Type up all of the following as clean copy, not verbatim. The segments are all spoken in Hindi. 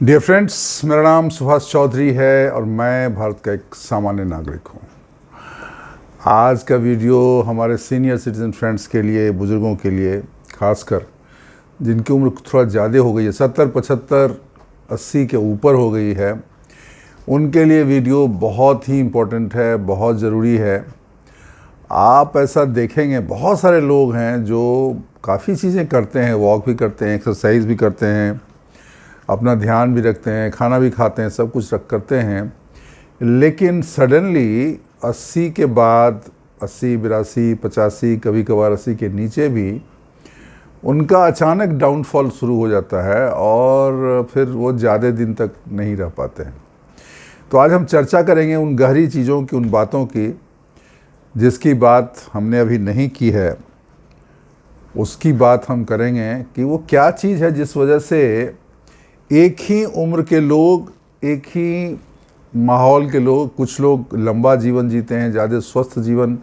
डियर फ्रेंड्स, मेरा नाम सुभाष चौधरी है और मैं भारत का एक सामान्य नागरिक हूँ। आज का वीडियो हमारे सीनियर सिटीजन फ्रेंड्स के लिए, बुज़ुर्गों के लिए, खासकर जिनकी उम्र थोड़ा ज़्यादा हो गई है, 70, 75, 80 के ऊपर हो गई है, उनके लिए वीडियो बहुत ही इम्पोर्टेंट है, बहुत ज़रूरी है। आप ऐसा देखेंगे बहुत सारे लोग हैं जो काफ़ी चीज़ें करते हैं, वॉक भी करते हैं, एक्सरसाइज भी करते हैं, अपना ध्यान भी रखते हैं, खाना भी खाते हैं, सब कुछ करते हैं, लेकिन सडनली 80 के बाद 80, 82, 85, कभी कभार 80 के नीचे भी उनका अचानक डाउनफॉल शुरू हो जाता है और फिर वो ज़्यादा दिन तक नहीं रह पाते हैं। तो आज हम चर्चा करेंगे उन गहरी चीज़ों की, उन बातों की जिसकी बात हमने अभी नहीं की है। उसकी बात हम करेंगे कि वो क्या चीज़ है जिस वजह से एक ही उम्र के लोग, एक ही माहौल के लोग, कुछ लोग लंबा जीवन जीते हैं, ज़्यादा स्वस्थ जीवन,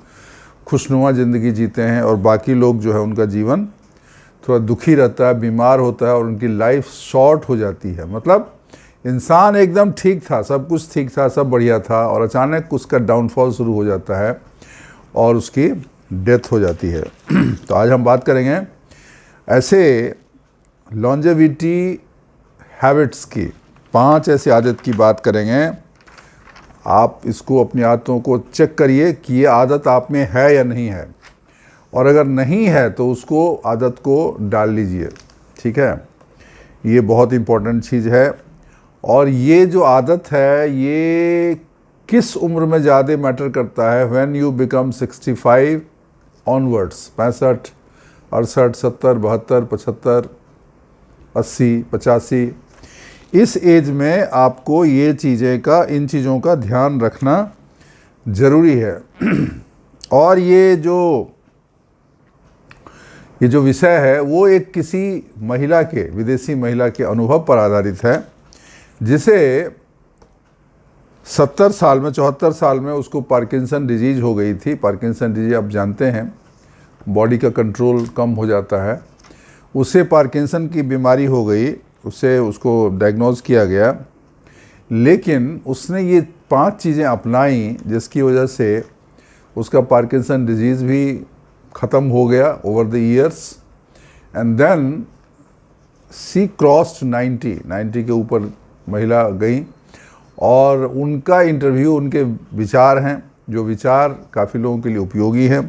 खुशनुमा ज़िंदगी जीते हैं, और बाकी लोग जो है उनका जीवन थोड़ा दुखी रहता है, बीमार होता है और उनकी लाइफ शॉर्ट हो जाती है। मतलब इंसान एकदम ठीक था, सब कुछ ठीक था, सब बढ़िया था, और अचानक उसका डाउनफॉल शुरू हो जाता है और उसकी डेथ हो जाती है। तो आज हम बात करेंगे ऐसे लॉन्जेविटी हैबिट्स की, 5 ऐसी आदत की बात करेंगे। आप इसको, अपनी आदतों को चेक करिए कि ये आदत आप में है या नहीं है, और अगर नहीं है तो उसको, आदत को डाल लीजिए। ठीक है, ये बहुत इम्पोर्टेंट चीज़ है। और ये जो आदत है ये किस उम्र में ज़्यादा मैटर करता है? व्हेन यू बिकम 65 ऑनवर्ड्स, 65, 68, 70, 72, 75, 80, 85, इस एज में आपको ये चीज़ें का, इन चीज़ों का ध्यान रखना ज़रूरी है। और ये जो विषय है वो एक किसी महिला के, विदेशी महिला के अनुभव पर आधारित है, जिसे 70 साल में, 74 साल में उसको पार्किंसन डिजीज़ हो गई थी। पार्किंसन डिजीज़ आप जानते हैं, बॉडी का कंट्रोल कम हो जाता है। उसे पार्किंसन की बीमारी हो गई, उसको डायग्नोज किया गया, लेकिन उसने ये 5 चीज़ें अपनाई जिसकी वजह से उसका पार्किंसन डिजीज़ भी ख़त्म हो गया over the years. And then she crossed 90 के ऊपर महिला गई, और उनका इंटरव्यू, उनके विचार हैं, जो विचार काफ़ी लोगों के लिए उपयोगी हैं।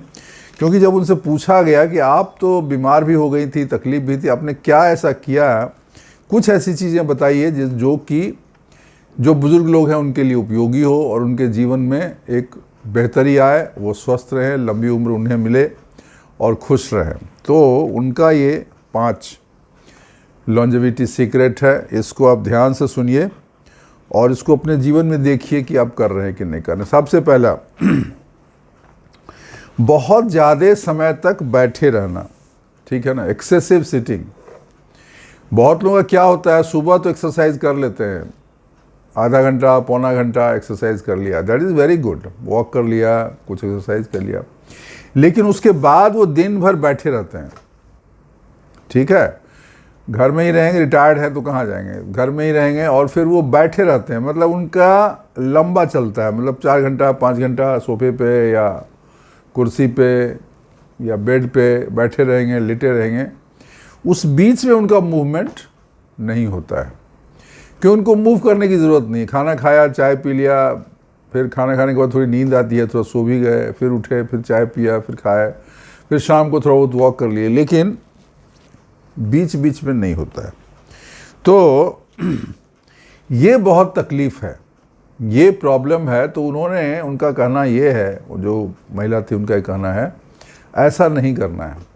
क्योंकि जब उनसे पूछा गया कि आप तो बीमार भी हो गई थी, तकलीफ़ भी थी, आपने क्या ऐसा किया, कुछ ऐसी चीज़ें बताइए जो बुज़ुर्ग लोग हैं उनके लिए उपयोगी हो और उनके जीवन में एक बेहतरी आए, वो स्वस्थ रहें, लंबी उम्र उन्हें मिले और खुश रहें। तो उनका ये 5 लॉन्जेविटी सीक्रेट है। इसको आप ध्यान से सुनिए और इसको अपने जीवन में देखिए कि आप कर रहे हैं कि नहीं कर रहे। सबसे पहला, बहुत ज़्यादा समय तक बैठे रहना। ठीक है ना, एक्सेसिव सिटिंग। बहुत लोगों का क्या होता है, सुबह तो एक्सरसाइज कर लेते हैं, आधा घंटा, पौना घंटा एक्सरसाइज कर लिया, that is very good, walk कर लिया, कुछ एक्सरसाइज कर लिया, लेकिन उसके बाद वो दिन भर बैठे रहते हैं। ठीक है, घर में ही रहेंगे, रिटायर्ड है तो कहाँ जाएंगे, घर में ही रहेंगे, और फिर वो बैठे रहते हैं। मतलब उनका लंबा चलता है, मतलब 4 घंटा, 5 घंटा सोफे पे या कुर्सी पे या बेड पे बैठे रहेंगे, लेटे रहेंगे। उस बीच में उनका मूवमेंट नहीं होता है, क्यों? उनको मूव करने की ज़रूरत नहीं। खाना खाया, चाय पी लिया, फिर खाना खाने के बाद थोड़ी नींद आती है, थोड़ा सो भी गए, फिर उठे, फिर चाय पिया, फिर खाए, फिर शाम को थोड़ा बहुत वॉक कर लिए, लेकिन बीच बीच में नहीं होता है। तो ये बहुत तकलीफ़ है, ये प्रॉब्लम है। तो उनका कहना ये है, जो महिला थी उनका कहना है, ऐसा नहीं करना है,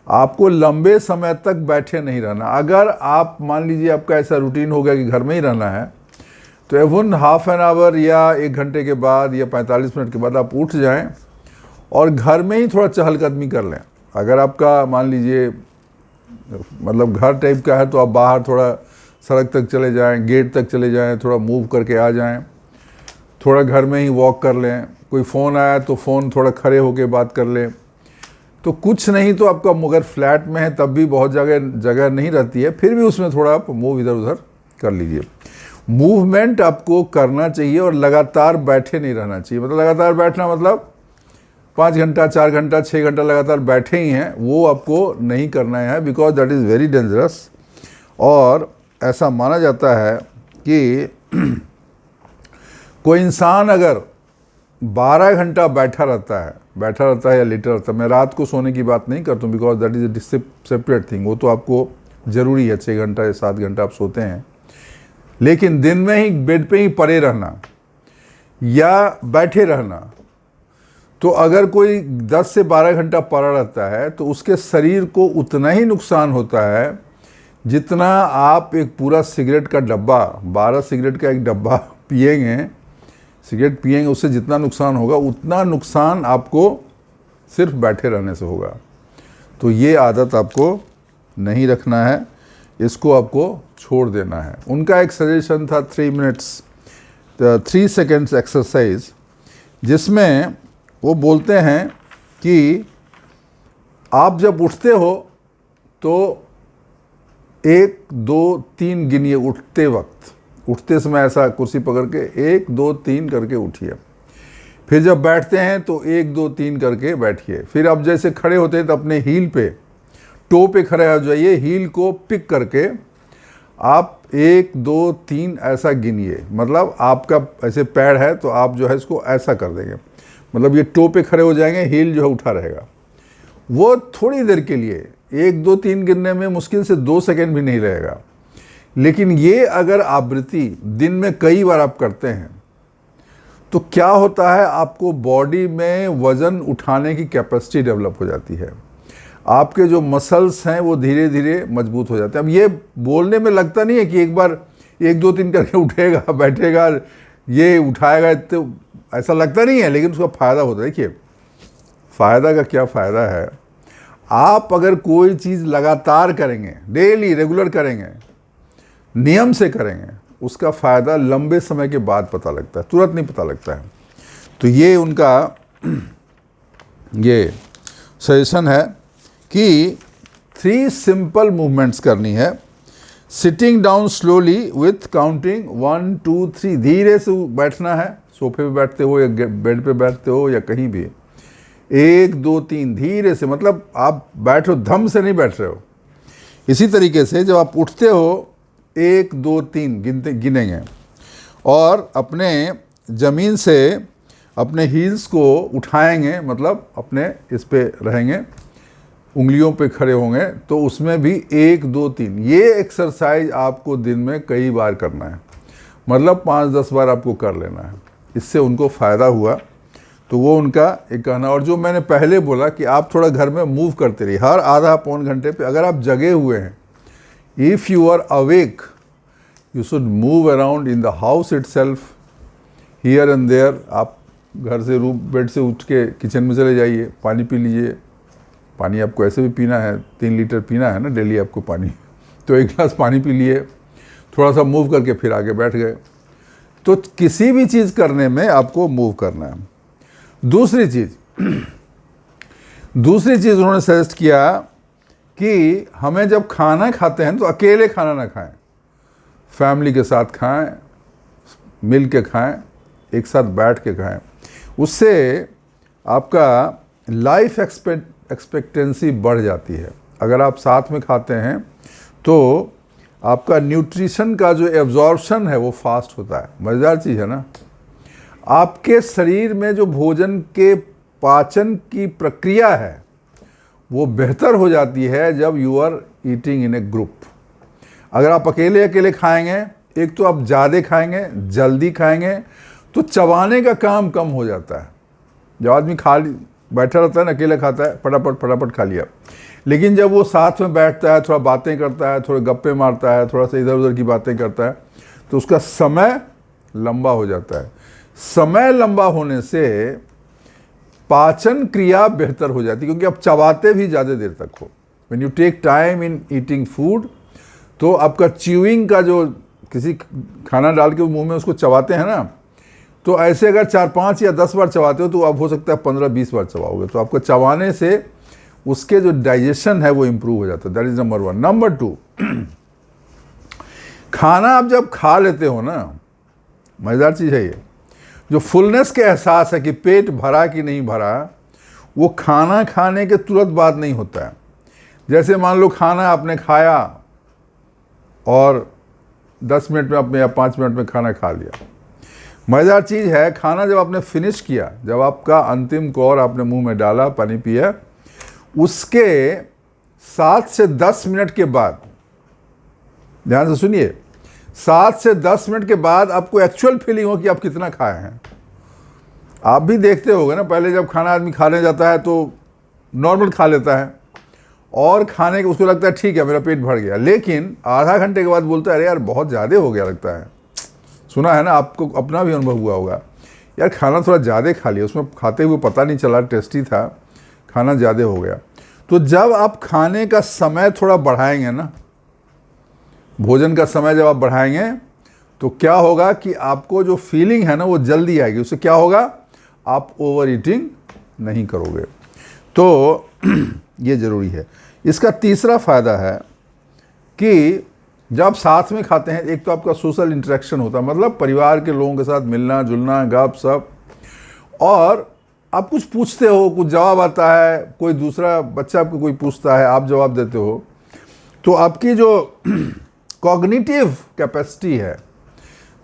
आपको लंबे समय तक बैठे नहीं रहना। अगर आप, मान लीजिए आपका ऐसा रूटीन हो गया कि घर में ही रहना है, तो एवन हाफ एन आवर या 1 घंटे के बाद या 45 मिनट के बाद आप उठ जाएं और घर में ही थोड़ा चहलकदमी कर लें। अगर आपका, मान लीजिए, मतलब घर टाइप का है, तो आप बाहर थोड़ा सड़क तक चले जाएं, गेट तक चले जाएं, थोड़ा मूव करके आ जाएं, थोड़ा घर में ही वॉक कर लें। कोई फ़ोन आया तो फ़ोन थोड़ा खड़े होकर बात कर लें। तो कुछ नहीं तो आपका, मगर फ्लैट में है तब भी बहुत जगह नहीं रहती है, फिर भी उसमें थोड़ा आप मूव इधर उधर कर लीजिए। मूवमेंट आपको करना चाहिए और लगातार बैठे नहीं रहना चाहिए। मतलब लगातार बैठना मतलब 5 घंटा 4 घंटा 6 घंटा लगातार बैठे ही हैं, वो आपको नहीं करना है, because that is very dangerous. और ऐसा माना जाता है कि कोई इंसान अगर 12 घंटा बैठा रहता है या लेटा रहता है, मैं रात को सोने की बात नहीं करता हूँ, because that is a separate thing, वो तो आपको ज़रूरी है 6 घंटा या 7 घंटा आप सोते हैं, लेकिन दिन में ही बेड पे ही पड़े रहना या बैठे रहना, तो अगर कोई 10 से 12 घंटा पड़ा रहता है तो उसके शरीर को उतना ही नुकसान होता है जितना आप एक पूरा सिगरेट का डब्बा, 12 सिगरेट का एक डब्बा सिगरेट पिएंगे, उससे जितना नुकसान होगा उतना नुकसान आपको सिर्फ बैठे रहने से होगा। तो ये आदत आपको नहीं रखना है, इसको आपको छोड़ देना है। उनका एक सजेशन था 3 सेकेंड्स एक्सरसाइज, जिसमें वो बोलते हैं कि आप जब उठते हो तो 1 2 3 गिनिए। उठते समय ऐसा कुर्सी पकड़ के 1 2 3 करके उठिए। फिर जब बैठते हैं तो 1 2 3 करके बैठिए। फिर अब जैसे खड़े होते हैं तो अपने हील पे, टो पे खड़े हो जाइए, हील को पिक करके आप 1 2 3 ऐसा गिनिए। मतलब आपका ऐसे पैर है तो आप जो है इसको ऐसा कर देंगे, मतलब ये टो पे खड़े हो जाएंगे, हील जो है उठा रहेगा। वो थोड़ी देर के लिए 1 2 3 गिनने में मुश्किल से 2 सेकेंड भी नहीं रहेगा, लेकिन ये अगर आवृत्ति दिन में कई बार आप करते हैं तो क्या होता है, आपको बॉडी में वज़न उठाने की कैपेसिटी डेवलप हो जाती है। आपके जो मसल्स हैं वो धीरे धीरे मजबूत हो जाते हैं। अब ये बोलने में लगता नहीं है कि एक बार 1 2 3 करके उठेगा, बैठेगा, ये उठाएगा, तो ऐसा लगता नहीं है, लेकिन उसका फ़ायदा होता है। देखिए फ़ायदा का क्या फ़ायदा है, आप अगर कोई चीज़ लगातार करेंगे, डेली रेगुलर करेंगे, नियम से करेंगे, उसका फ़ायदा लंबे समय के बाद पता लगता है, तुरंत नहीं पता लगता है। तो ये उनका ये सजेशन है कि 3 सिंपल मूवमेंट्स करनी है। Sitting down slowly with counting 1 2 3, धीरे से बैठना है, सोफे पे बैठते हो या बेड पे बैठते हो या कहीं भी, 1 2 3 धीरे से, मतलब आप बैठ रहे हो, धम से नहीं बैठ रहे हो। इसी तरीके से जब आप उठते हो 1 2 3 गिनेंगे और अपने ज़मीन से अपने हील्स को उठाएंगे, मतलब अपने इस पे रहेंगे, उंगलियों पे खड़े होंगे, तो उसमें भी 1 2 3 ये एक्सरसाइज आपको दिन में कई बार करना है, मतलब 5-10 बार आपको कर लेना है। इससे उनको फ़ायदा हुआ, तो वो उनका एक कहना। और जो मैंने पहले बोला कि आप थोड़ा घर में मूव करते रहिए, हर आधा पौन घंटे पे अगर आप जगे हुए हैं, if you are awake you should move around in the house itself, here and there. आप घर से रूम बेड से उठ के किचन में चले जाइए, पानी पी लीजिए। पानी आपको ऐसे भी पीना है, 3 लीटर पीना है ना डेली आपको पानी, तो 1 गिलास पानी पी लिए, थोड़ा सा मूव करके फिर आगे बैठ गए। तो किसी भी चीज़ करने में आपको मूव करना है। दूसरी चीज़ उन्होंने सजेस्ट किया कि हमें जब खाना खाते हैं तो अकेले खाना ना खाएं, फैमिली के साथ खाएं, मिल के खाएं, एक साथ बैठ के खाएं। उससे आपका लाइफ एक्सपेक्टेंसी बढ़ जाती है। अगर आप साथ में खाते हैं तो आपका न्यूट्रिशन का जो एब्जॉर्प्शन है वो फास्ट होता है। मज़ेदार चीज़ है ना। आपके शरीर में जो भोजन के पाचन की प्रक्रिया है वो बेहतर हो जाती है जब you are eating in a group. अगर आप अकेले खाएंगे, एक तो आप ज़्यादा खाएंगे, जल्दी खाएंगे, तो चबाने का काम कम हो जाता है। जब आदमी बैठा रहता है ना, अकेला खाता है, फटाफट खा लिया। लेकिन जब वो साथ में बैठता है, थोड़ा बातें करता है, थोड़े गप्पे मारता है, थोड़ा सा इधर उधर की बातें करता है, तो उसका समय लंबा हो जाता है। समय लंबा होने से पाचन क्रिया बेहतर हो जाती है, क्योंकि आप चबाते भी ज़्यादा देर तक हो। When you take time in eating food, तो आपका च्यूइंग का जो किसी खाना डाल के मुंह में उसको चबाते हैं ना, तो ऐसे अगर 4-5 या 10 बार चबाते हो तो आप हो सकता है 15-20 बार चबाओगे, तो आपको चबाने से उसके जो डाइजेशन है वो इम्प्रूव हो जाता है। That is number 1। नंबर 2, खाना आप जब खा लेते हो ना, मज़ेदार चीज़ है ये, जो फुलनेस के एहसास है कि पेट भरा कि नहीं भरा, वो खाना खाने के तुरंत बाद नहीं होता है। जैसे मान लो खाना आपने खाया और 10 मिनट में आपने या 5 मिनट में खाना खा लिया। मज़ेदार चीज़ है, खाना जब आपने फिनिश किया, जब आपका अंतिम कौर आपने मुंह में डाला, पानी पिया, उसके 7 से 10 मिनट के बाद, ध्यान से सुनिए, 7 से 10 मिनट के बाद आपको एक्चुअल फीलिंग हो कि आप कितना खाए हैं। आप भी देखते होगे ना, पहले जब खाना आदमी खाने जाता है तो नॉर्मल खा लेता है और खाने के उसको लगता है ठीक है मेरा पेट भर गया, लेकिन आधा घंटे के बाद बोलता है अरे यार बहुत ज़्यादा हो गया लगता है। सुना है ना, आपको अपना भी अनुभव हुआ होगा, यार खाना थोड़ा ज़्यादा खा लिया, उसमें खाते हुए पता नहीं चला, टेस्टी था, खाना ज़्यादा हो गया। तो जब आप खाने का समय थोड़ा बढ़ाएंगे ना, भोजन का समय जब आप बढ़ाएंगे तो क्या होगा कि आपको जो फीलिंग है ना वो जल्दी आएगी। उससे क्या होगा, आप ओवर ईटिंग नहीं करोगे। तो ये ज़रूरी है। इसका तीसरा फ़ायदा है कि जब आप साथ में खाते हैं, एक तो आपका सोशल इंटरेक्शन होता है, मतलब परिवार के लोगों के साथ मिलना जुलना, गप सप, और आप कुछ पूछते हो, कुछ जवाब आता है, कोई दूसरा बच्चा आपको कोई पूछता है, आप जवाब देते हो, तो आपकी जो कॉग्निटिव कैपेसिटी है,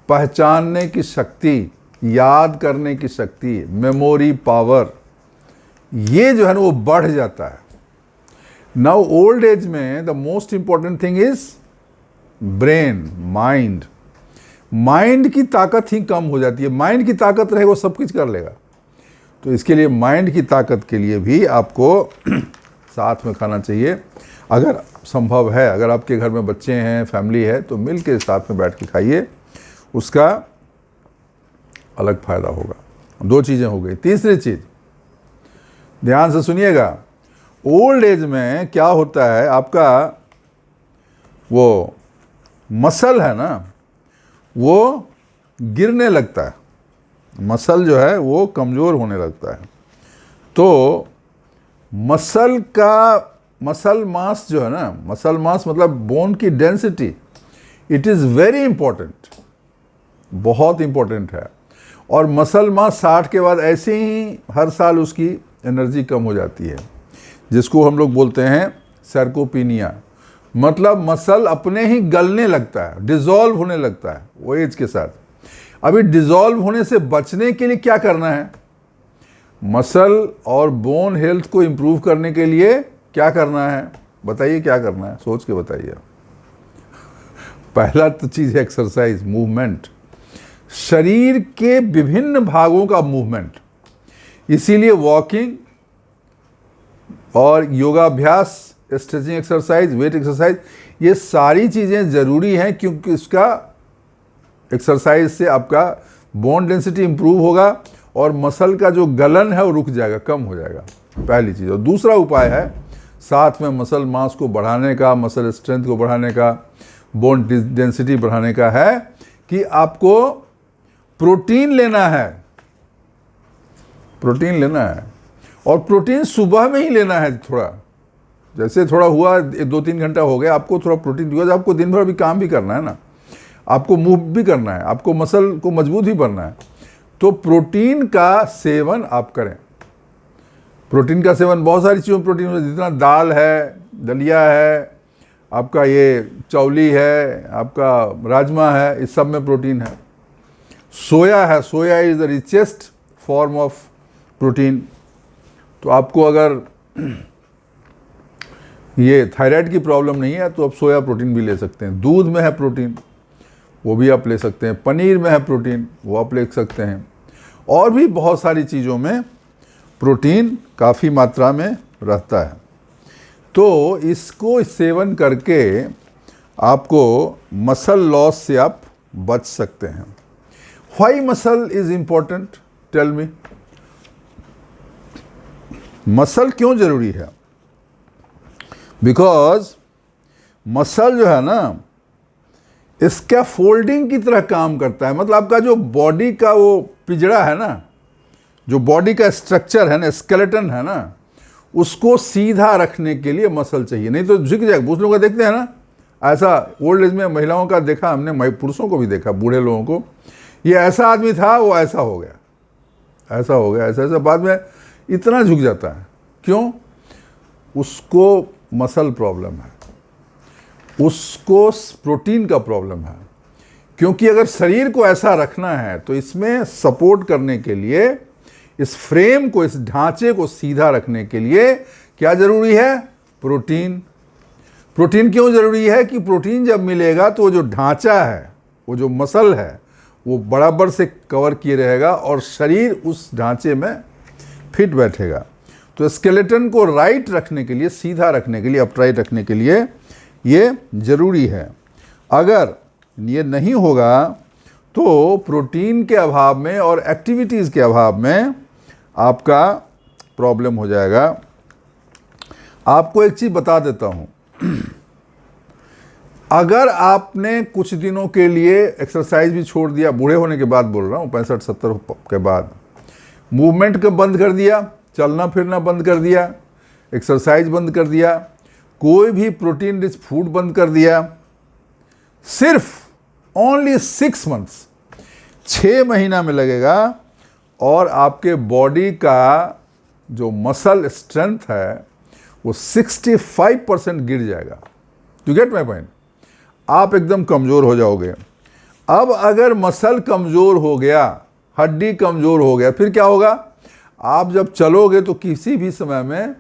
पहचानने की शक्ति, याद करने की शक्ति, मेमोरी पावर, ये जो है ना वो बढ़ जाता है। नाउ ओल्ड एज में the most important thing is brain, mind. Mind की ताकत ही कम हो जाती है। माइंड की ताकत रहे वो सब कुछ कर लेगा। तो इसके लिए माइंड की ताकत के लिए भी आपको साथ में खाना चाहिए। अगर संभव है, अगर आपके घर में बच्चे हैं, फैमिली है, तो मिल के साथ में बैठ के खाइए, उसका अलग फ़ायदा होगा। 2 चीज़ें हो गई। तीसरी चीज़, ध्यान से सुनिएगा, ओल्ड एज में क्या होता है, आपका वो मसल है ना वो गिरने लगता है, मसल जो है वो कमज़ोर होने लगता है। तो मसल मास जो है ना, मसल मास मतलब बोन की density, it is very important, बहुत इंपॉर्टेंट है। और मसल मास 60 के बाद ऐसे ही हर साल उसकी एनर्जी कम हो जाती है, जिसको हम लोग बोलते हैं सार्कोपीनिया, मतलब मसल अपने ही गलने लगता है, डिज़ोल्व होने लगता है वो एज के साथ। अभी डिज़ोल्व होने से बचने के लिए क्या करना है, मसल और बोन हेल्थ को इम्प्रूव करने के लिए क्या करना है, बताइए क्या करना है, सोच के बताइए। पहला तो चीज़ है एक्सरसाइज, मूवमेंट, शरीर के विभिन्न भागों का मूवमेंट। इसीलिए वॉकिंग और योगाभ्यास, स्ट्रेचिंग एक्सरसाइज, वेट एक्सरसाइज, ये सारी चीज़ें ज़रूरी हैं, क्योंकि इसका एक्सरसाइज से आपका बोन डेंसिटी इंप्रूव होगा और मसल का जो गलन है वो रुक जाएगा, कम हो जाएगा, पहली चीज़। और दूसरा उपाय है साथ में मसल मास को बढ़ाने का, मसल स्ट्रेंथ को बढ़ाने का, बोन डेंसिटी बढ़ाने का, है कि आपको प्रोटीन लेना है। प्रोटीन लेना है, और प्रोटीन सुबह में ही लेना है। थोड़ा जैसे थोड़ा हुआ 2-3 घंटा हो गया, आपको थोड़ा प्रोटीन, बिकॉज आपको दिन भर भी काम भी करना है ना, आपको मूव भी करना है, आपको मसल को मजबूत भी करना है। तो प्रोटीन का सेवन आप करें। प्रोटीन का सेवन बहुत सारी चीज़ों में प्रोटीन होता है, जितना दाल है, दलिया है, आपका ये चौली है, आपका राजमा है, इस सब में प्रोटीन है। सोया है, soya is the richest form of protein. तो आपको अगर ये थायराइड की प्रॉब्लम नहीं है तो आप सोया प्रोटीन भी ले सकते हैं। दूध में है प्रोटीन, वो भी आप ले सकते हैं। पनीर में है प्रोटीन, वो आप ले सकते हैं। और भी बहुत सारी चीज़ों में प्रोटीन काफ़ी मात्रा में रहता है। तो इसको सेवन करके आपको मसल लॉस से आप बच सकते हैं। Why muscle is important, tell me. Muscle क्यों ज़रूरी है? बिकॉज मसल जो है ना, इसका फोल्डिंग की तरह काम करता है। मतलब आपका जो बॉडी का वो पिजड़ा है ना, जो बॉडी का स्ट्रक्चर है ना, स्केलेटन है ना, उसको सीधा रखने के लिए मसल चाहिए, नहीं तो झुक जाएगा। कुछ लोग देखते हैं ना, ऐसा ओल्ड एज में महिलाओं का देखा हमने, पुरुषों को भी देखा, बूढ़े लोगों को, ये ऐसा आदमी था, वो ऐसा हो गया, ऐसा हो गया, ऐसा ऐसा, बाद में इतना झुक जाता है। क्यों? उसको मसल प्रॉब्लम है, उसको प्रोटीन का प्रॉब्लम है। क्योंकि अगर शरीर को ऐसा रखना है तो इसमें सपोर्ट करने के लिए, इस फ्रेम को, इस ढांचे को सीधा रखने के लिए क्या जरूरी है? प्रोटीन। प्रोटीन क्यों जरूरी है? कि प्रोटीन जब मिलेगा तो वो जो ढांचा है, वो जो मसल है, वो बराबर से कवर किए रहेगा और शरीर उस ढांचे में फिट बैठेगा। तो स्केलेटन को राइट रखने के लिए, सीधा रखने के लिए, अपराइट रखने के लिए ये जरूरी है। अगर ये नहीं होगा तो प्रोटीन के अभाव में और एक्टिविटीज़ के अभाव में आपका प्रॉब्लम हो जाएगा। आपको एक चीज़ बता देता हूँ, अगर आपने कुछ दिनों के लिए एक्सरसाइज भी छोड़ दिया, बूढ़े होने के बाद बोल रहा हूँ, 65-70 के बाद, मूवमेंट को बंद कर दिया, चलना फिरना बंद कर दिया, एक्सरसाइज बंद कर दिया, कोई भी प्रोटीन रिच फूड बंद कर दिया, सिर्फ ओनली 6 मंथ्स, 6 महीना में लगेगा और आपके बॉडी का जो मसल स्ट्रेंथ है वो 65% गिर जाएगा। You get my point? आप एकदम कमज़ोर हो जाओगे। अब अगर मसल कमज़ोर हो गया, हड्डी कमज़ोर हो गया, फिर क्या होगा? आप जब चलोगे तो किसी भी समय में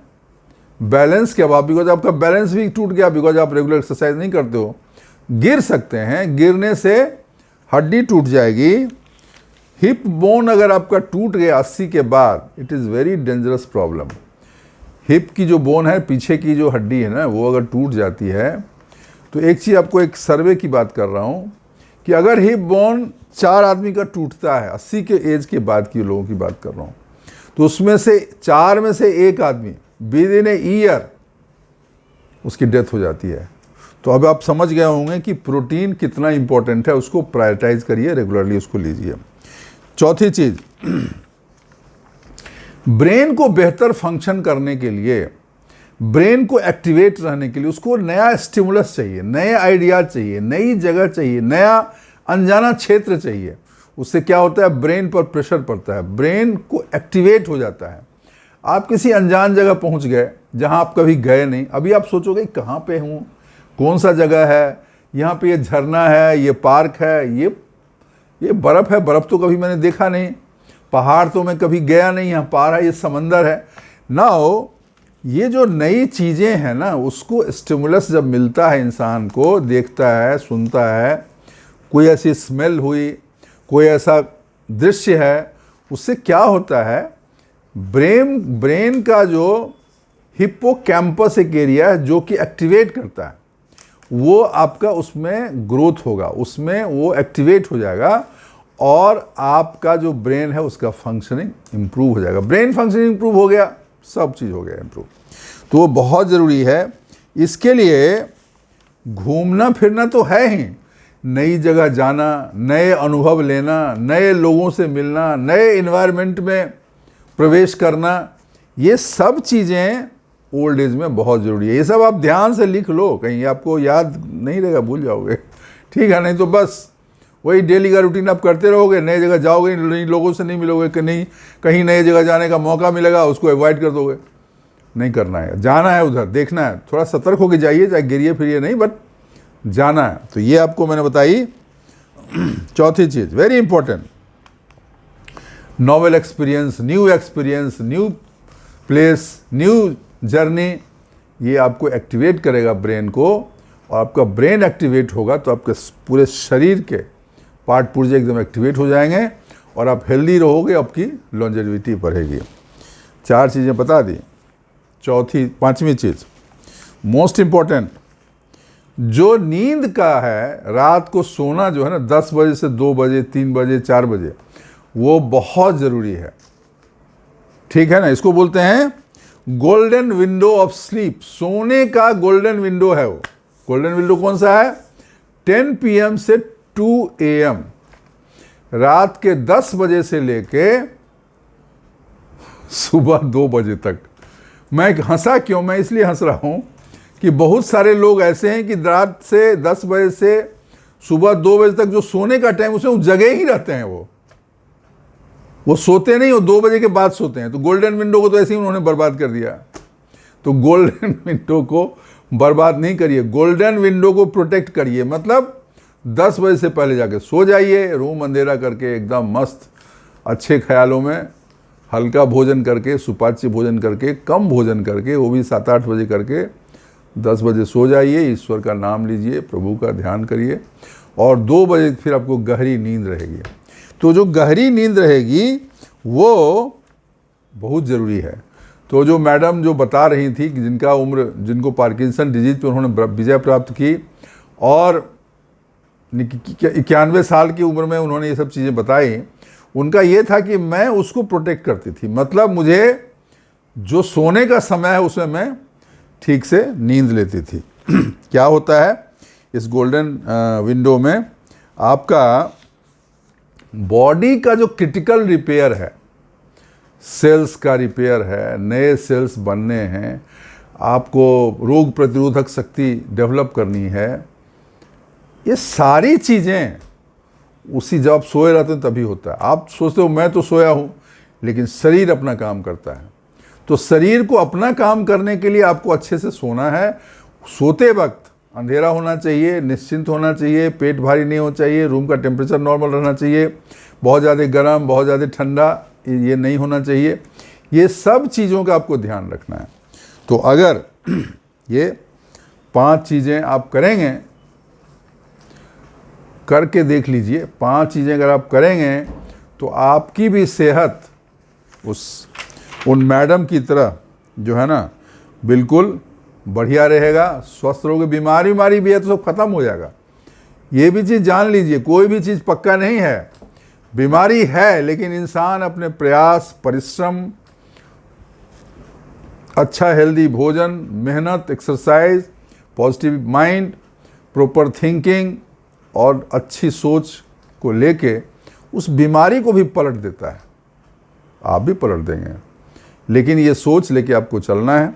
बैलेंस के अभाव, बिकॉज आपका बैलेंस भी टूट गया, बिकॉज आप रेगुलर एक्सरसाइज नहीं करते हो, गिर सकते हैं। गिरने से हड्डी टूट जाएगी। हिप बोन अगर आपका टूट गया 80 के बाद, it is very dangerous problem. Hip की जो बोन है, पीछे की जो हड्डी है ना, वो अगर टूट जाती है तो एक चीज़, आपको एक सर्वे की बात कर रहा हूँ कि अगर हिप बोन 4 आदमी का टूटता है, 80 के एज के बाद की लोगों की बात कर रहा हूँ, तो उसमें से 4 में से 1 आदमी विद इन ए ईयर उसकी डेथ हो जाती है। तो अब आप समझ गए होंगे कि प्रोटीन कितना इंपॉर्टेंट है, उसको प्रायोरिटाइज करिए, रेगुलरली उसको लीजिए। चौथी चीज़, ब्रेन को बेहतर फंक्शन करने के लिए, ब्रेन को एक्टिवेट रहने के लिए उसको नया स्टिमुलस चाहिए, नए आइडिया चाहिए, नई जगह चाहिए, नया अनजाना क्षेत्र चाहिए। उससे क्या होता है? ब्रेन पर प्रेशर पड़ता है, ब्रेन को एक्टिवेट हो जाता है। आप किसी अनजान जगह पहुंच गए जहां आप कभी गए नहीं, अभी आप सोचोगे कहाँ पे हूँ, कौन सा जगह है, यहाँ पे ये झरना है, ये पार्क है, ये बर्फ़ है, बर्फ़ तो कभी मैंने देखा नहीं, पहाड़ तो मैं कभी गया नहीं, यहाँ पार है, ये समंदर है। नाउ ये जो नई चीज़ें हैं ना, उसको स्टिमुलस जब मिलता है, इंसान को देखता है, सुनता है, कोई ऐसी स्मेल हुई, कोई ऐसा दृश्य है, उससे क्या होता है? ब्रेन का जो हिप्पोकैम्पस एक एरिया है जो कि एक्टिवेट करता है, वो आपका उसमें ग्रोथ होगा, उसमें वो एक्टिवेट हो जाएगा और आपका जो ब्रेन है उसका फंक्शनिंग इंप्रूव हो जाएगा। ब्रेन फंक्शनिंग इंप्रूव हो गया, सब चीज़ हो गया इंप्रूव। तो वो बहुत ज़रूरी है। इसके लिए घूमना फिरना तो है ही, नई जगह जाना, नए अनुभव लेना, नए लोगों से मिलना, नए इन्वायरमेंट में प्रवेश करना, ये सब चीज़ें ओल्ड एज में बहुत ज़रूरी है। ये सब आप ध्यान से लिख लो, कहीं आपको याद नहीं रहेगा, भूल जाओगे, ठीक है? नहीं तो बस वही डेली का रूटीन आप करते रहोगे, नए जगह जाओगे, नए लोगों से नहीं मिलोगे, कि नहीं कहीं नए जगह जाने का मौका मिलेगा उसको अवॉइड कर दोगे। नहीं करना है, जाना है, उधर देखना है, थोड़ा सतर्क होकर जाइए, चाहे गिरिए फिरिए नहीं, बट जाना है। तो ये आपको मैंने बताई चौथी चीज़, very important. Novel experience, new place, new journey, ये आपको एक्टिवेट करेगा ब्रेन को, और आपका ब्रेन एक्टिवेट होगा तो आपके पूरे शरीर के पार्ट पुर्जे एकदम एक्टिवेट हो जाएंगे और आप हेल्दी रहोगे, आपकी लॉन्जेविटी बढ़ेगी। 4 चीज़ें बता दी। पांचवी चीज़ मोस्ट इम्पॉर्टेंट, जो नींद का है, रात को सोना जो है ना, 10 बजे से 2 बजे, 3 बजे, 4 बजे, वो बहुत ज़रूरी है, ठीक है ना? इसको बोलते हैं गोल्डन विंडो ऑफ स्लीप। सोने का गोल्डन विंडो है वो। गोल्डन विंडो कौन सा है? 10 PM से 2 AM, रात के 10 बजे से लेके सुबह 2 बजे तक। मैं हंसा क्यों? मैं इसलिए हंस रहा हूं कि बहुत सारे लोग ऐसे हैं कि रात से 10 बजे से सुबह 2 बजे तक जो सोने का टाइम उसमें वो जगे ही रहते हैं, वो सोते नहीं, वो 2 बजे के बाद सोते हैं। तो गोल्डन विंडो को तो ऐसे ही उन्होंने बर्बाद कर दिया। तो गोल्डन विंडो को बर्बाद नहीं करिए, गोल्डन विंडो को प्रोटेक्ट करिए। मतलब 10 बजे से पहले जाके सो जाइए, रूम अंधेरा करके एकदम मस्त अच्छे ख्यालों में हल्का भोजन करके, सुपाच्य भोजन करके, कम भोजन करके, वो भी 7-8 बजे करके 10 बजे सो जाइए, ईश्वर का नाम लीजिए, प्रभु का ध्यान करिए, और 2 बजे फिर आपको गहरी नींद रहेगी। तो जो गहरी नींद रहेगी वो बहुत ज़रूरी है। तो जो मैडम जो बता रही थी कि जिनको पार्किंसन डिजीज पे उन्होंने विजय प्राप्त की और 91 साल की उम्र में उन्होंने ये सब चीज़ें बताई, उनका ये था कि मैं उसको प्रोटेक्ट करती थी। मतलब मुझे जो सोने का समय है उसमें मैं ठीक से नींद लेती थी। क्या होता है इस गोल्डन विंडो में, आपका बॉडी का जो क्रिटिकल रिपेयर है, सेल्स का रिपेयर है, नए सेल्स बनने हैं, आपको रोग प्रतिरोधक शक्ति डेवलप करनी है, ये सारी चीज़ें उसी जब आप सोए रहते हैं तभी होता है। आप सोचते हो मैं तो सोया हूँ, लेकिन शरीर अपना काम करता है। तो शरीर को अपना काम करने के लिए आपको अच्छे से सोना है। सोते वक्त अंधेरा होना चाहिए, निश्चिंत होना चाहिए, पेट भारी नहीं होना चाहिए, रूम का टेम्परेचर नॉर्मल रहना चाहिए, बहुत ज़्यादा गर्म बहुत ज़्यादा ठंडा ये नहीं होना चाहिए। ये सब चीज़ों का आपको ध्यान रखना है। तो अगर ये 5 चीज़ें आप करेंगे, करके देख लीजिए, 5 चीज़ें अगर आप करेंगे तो आपकी भी सेहत उन मैडम की तरह जो है ना बिल्कुल बढ़िया रहेगा, स्वस्थ रहोगे। बीमारी भी है तो सब खत्म हो जाएगा। ये भी चीज़ जान लीजिए, कोई भी चीज़ पक्का नहीं है। बीमारी है, लेकिन इंसान अपने प्रयास, परिश्रम, अच्छा हेल्दी भोजन, मेहनत, exercise, positive mind, proper thinking और अच्छी सोच को लेके उस बीमारी को भी पलट देता है। आप भी पलट देंगे, लेकिन ये सोच लेके आपको चलना है।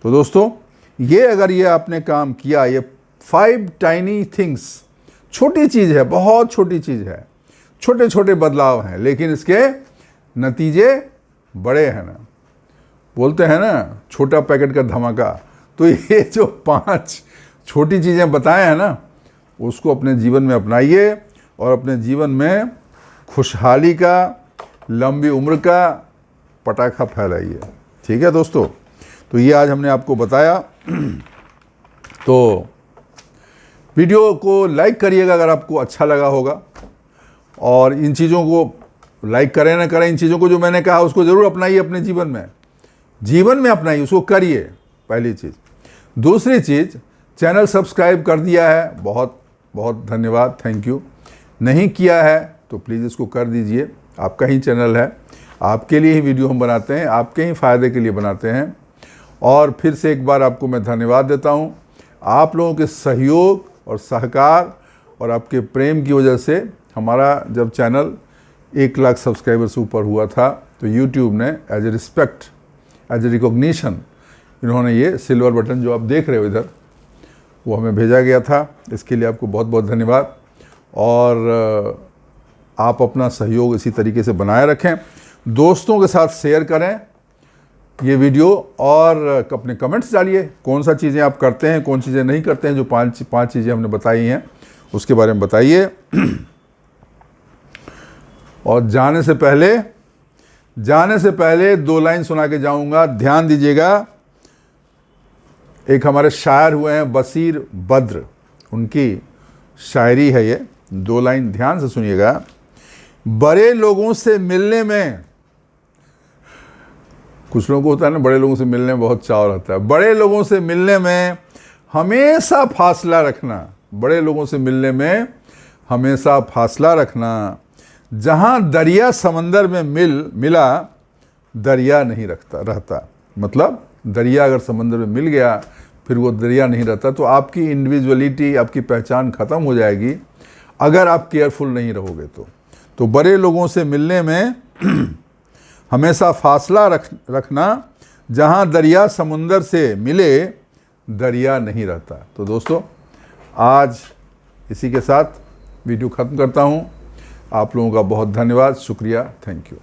तो दोस्तों, ये अगर ये आपने काम किया, ये 5 टाइनी थिंग्स, छोटी चीज़ है, बहुत छोटी चीज़ है, छोटे छोटे बदलाव हैं, लेकिन इसके नतीजे बड़े हैं ना। बोलते हैं ना छोटा पैकेट का धमाका। तो ये जो 5 छोटी चीज़ें बताए हैं ना, उसको अपने जीवन में अपनाइए और अपने जीवन में खुशहाली का, लंबी उम्र का पटाखा फैलाइए। ठीक है दोस्तों, तो ये आज हमने आपको बताया। तो वीडियो को लाइक करिएगा अगर आपको अच्छा लगा होगा, और इन चीज़ों को लाइक करें ना करें, इन चीज़ों को जो मैंने कहा उसको ज़रूर अपनाइए अपने जीवन में अपनाइए, उसको करिए, पहली चीज़। दूसरी चीज़, चैनल सब्सक्राइब कर दिया है, बहुत बहुत धन्यवाद, थैंक यू। नहीं किया है तो प्लीज़ इसको कर दीजिए, आपका ही चैनल है, आपके लिए ही वीडियो हम बनाते हैं, आपके ही फ़ायदे के लिए बनाते हैं। और फिर से एक बार आपको मैं धन्यवाद देता हूँ। आप लोगों के सहयोग और सहकार और आपके प्रेम की वजह से हमारा जब चैनल 1 लाख सब्सक्राइबर से ऊपर हुआ था, तो यूट्यूब ने as a respect, as a recognition, इन्होंने ये सिल्वर बटन जो आप देख रहे हो इधर, वो हमें भेजा गया था। इसके लिए आपको बहुत बहुत धन्यवाद। और आप अपना सहयोग इसी तरीके से बनाए रखें, दोस्तों के साथ शेयर करें ये वीडियो, और अपने कमेंट्स डालिए कौन सा चीज़ें आप करते हैं, कौन चीज़ें नहीं करते हैं। जो 5 चीज़ें हमने बताई हैं उसके बारे में बताइए। और जाने से पहले 2 लाइन सुना के जाऊंगा, ध्यान दीजिएगा। एक हमारे शायर हुए हैं बशीर बद्र, उनकी शायरी है ये, 2 लाइन ध्यान से सुनिएगा। बड़े लोगों से मिलने में, कुछ लोगों को होता है ना, बड़े लोगों से मिलने में बहुत चाव रहता है। बड़े लोगों से मिलने में हमेशा फासला रखना, बड़े लोगों से मिलने में हमेशा फासला रखना। जहाँ दरिया समंदर में मिला, दरिया नहीं रहता। मतलब दरिया अगर समंदर में मिल गया, फिर वो दरिया नहीं रहता। तो आपकी इंडिविजुअलिटी, आपकी पहचान ख़त्म हो जाएगी अगर आप केयरफुल नहीं रहोगे। तो बड़े लोगों से मिलने में हमेशा फासला रखना। जहाँ दरिया समुंदर से मिले, दरिया नहीं रहता। तो दोस्तों आज इसी के साथ वीडियो ख़त्म करता हूँ। आप लोगों का बहुत धन्यवाद, शुक्रिया, थैंक यू।